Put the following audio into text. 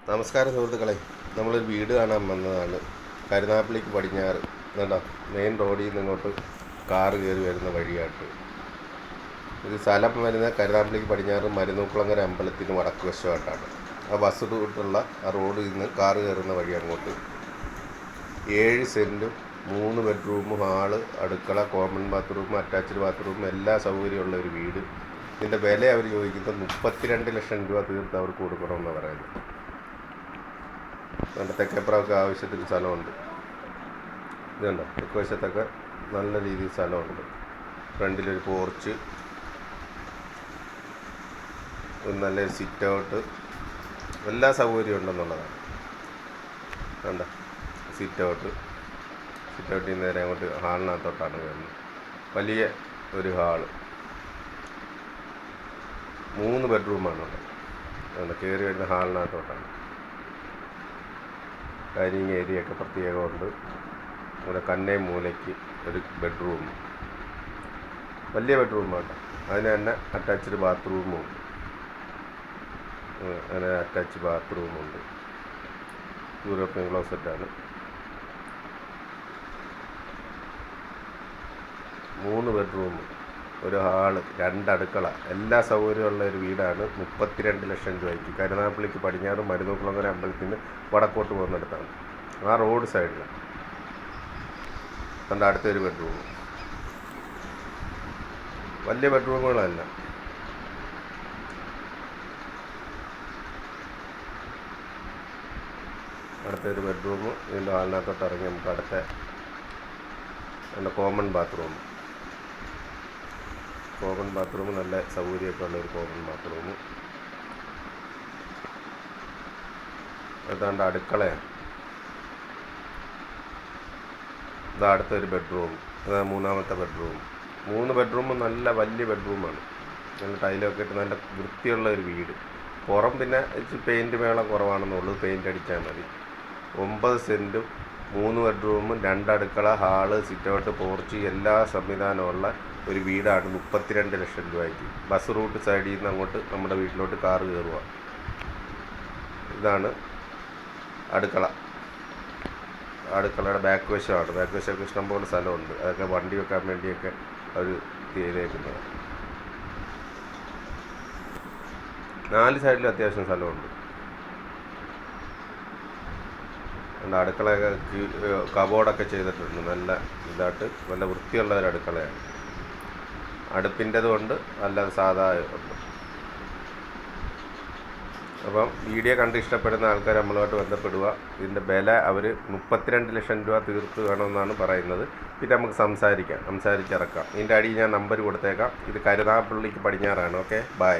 നമസ്കാരം സുഹൃത്തുക്കളെ, നമ്മളൊരു വീട് കാണാൻ വന്നതാണ്. കരുനാഗപ്പള്ളിക്ക് പടിഞ്ഞാറ് കണ്ടോ, മെയിൻ റോഡിൽ നിന്ന് ഇങ്ങോട്ട് കാറ് കയറി വരുന്ന വഴിയായിട്ട്. ഇത് സ്ഥലം വരുന്ന കരുനാഗപ്പള്ളിക്ക് പടിഞ്ഞാറ് മരുന്നൂക്കുളങ്ങര അമ്പലത്തിന് വടക്ക് വശമായിട്ടാണ്. ആ ബസ് റൂട്ടുള്ള ആ റോഡിൽ നിന്ന് കാറ് കയറുന്ന വഴി അങ്ങോട്ട് 7 സെൻറ്റും 3 ബെഡ്റൂം, ഹാള്, അടുക്കള, കോമൺ ബാത്റൂം, അറ്റാച്ച്ഡ് ബാത്റൂം എല്ലാ സൗകര്യമുള്ള ഒരു വീട്. ഇതിൻ്റെ വില അവർ ചോദിക്കുന്നത് 32 ലക്ഷം രൂപ തീർത്ത് അവർക്ക് കൊടുക്കണമെന്നാണ് പറയുന്നത്. നല്ല തെക്കേപ്പുറമൊക്കെ ആവശ്യത്തിന് സ്ഥലമുണ്ട്. ഇതുണ്ട്, തെക്ക് വശത്തൊക്കെ നല്ല രീതിയിൽ സ്ഥലമുണ്ട്. ഫ്രണ്ടിലൊരു പോർച്ച്, ഒരു നല്ലൊരു സിറ്റ് ഔട്ട്, എല്ലാ സൗകര്യവും ഉണ്ടെന്നുള്ളതാണ്. കണ്ട സിറ്റ് ഔട്ടിൽ നേരെ അങ്ങോട്ട് ഹാളിനകത്തോട്ടാണ് വരുന്നത്. വലിയ ഒരു ഹാള്, 3 ബെഡ്റൂമാണുള്ളത്. കയറി വരുന്ന ഹാളിനകത്തോട്ടാണ്. ഡൈനിങ് ഏരിയ ഒക്കെ പ്രത്യേകമുണ്ട്. ഇവിടെ കന്നേ മൂലയ്ക്ക് ഒരു ബെഡ്റൂം, വലിയ ബെഡ്റൂമാണ്. അതിന് തന്നെ അറ്റാച്ച്ഡ് ബാത്റൂമുണ്ട്. യൂറോപ്യൻ ക്ലോസറ്റാണ്. 3 ബെഡ്റൂം, ഒരു ഹാള്, 2 അടുക്കള, എല്ലാ സൗകര്യമുള്ള ഒരു വീടാണ്. 32 ലക്ഷം രൂപയ്ക്ക്. കരുനാഗപ്പള്ളിക്ക് പടിഞ്ഞാറ് മരുന്നൂക്കുളങ്ങര അമ്പലത്തിന് വടക്കോട്ട് പോകുന്നിടത്താണ്. ആ റോഡ് സൈഡിലാണ്. കണ്ട അടുത്തൊരു ബെഡ്റൂം, വലിയ ബെഡ്റൂമുകളല്ല. അടുത്തൊരു ബെഡ്റൂം. ഇതിൻ്റെ ഹാളിനകത്തോട്ട് ഇറങ്ങി നമുക്ക് അടുത്ത കോമൺ ബാത്റൂം, നല്ല സൗകര്യമൊക്കെ ഉള്ളൊരു കോമൺ ബാത്റൂം. അതാണ്ട് അടുക്കളയാണ്. ഇതാ അടുത്തൊരു ബെഡ്റൂം, അതാ 3ാമത്തെ ബെഡ്റൂം. 3 ബെഡ്റൂമും നല്ല വലിയ ബെഡ്റൂമാണ്. നല്ല ടൈലൊക്കെ ഇട്ട് നല്ല വൃത്തിയുള്ള ഒരു വീട്. പുറം പിന്നെ പെയിൻറ്റ് മേളം കുറവാണെന്നുള്ളൂ, പെയിൻറ്റ് അടിച്ചാൽ മതി. 9 സെൻറ്റും 3 ബെഡ്റൂമും 2 അടുക്കള, ഹാള്, സിറ്റ് ഔട്ട്, പോർച്ച് എല്ലാ സംവിധാനമുള്ള ഒരു വീടാണ് 32 ലക്ഷം രൂപയ്ക്ക്. ബസ് റൂട്ട് സൈഡിൽ നിന്ന് അങ്ങോട്ട് നമ്മുടെ വീട്ടിലോട്ട് കാറ് കയറുക. ഇതാണ് അടുക്കളയുടെ ബാക്ക് വശമാണ്. ബാക്ക് വശമൊക്കെ ഇഷ്ടംപോലെ സ്ഥലമുണ്ട്. അതൊക്കെ വണ്ടി വെക്കാൻ വേണ്ടിയൊക്കെ അവർ ചെയ്തേക്കുന്നത്. 4 സൈഡിലും അത്യാവശ്യം സ്ഥലമുണ്ട്. അടുക്കളയൊക്കെ കബോർഡൊക്കെ ചെയ്തിട്ടുണ്ട്. നല്ല ഇതായിട്ട് നല്ല വൃത്തിയുള്ള ഒരു അടുക്കളയാണ്. അടുപ്പിൻ്റെതുകൊണ്ട് അല്ലാതെ സാധാ ഉണ്ട്. അപ്പം വീഡിയോ കണ്ട് ഇഷ്ടപ്പെടുന്ന ആൾക്കാർ നമ്മളുമായിട്ട് ബന്ധപ്പെടുക. ഇതിൻ്റെ വില അവർ 32 ലക്ഷം രൂപ തീർത്ത് വേണമെന്നാണ് പറയുന്നത്. പിന്നെ നമുക്ക് സംസാരിച്ചിറക്കാം. ഇതിൻ്റെ അടിയിൽ ഞാൻ നമ്പർ കൊടുത്തേക്കാം. ഇത് കരുനാഗപ്പള്ളിക്ക് പടിഞ്ഞാറാണ്. Okay, by.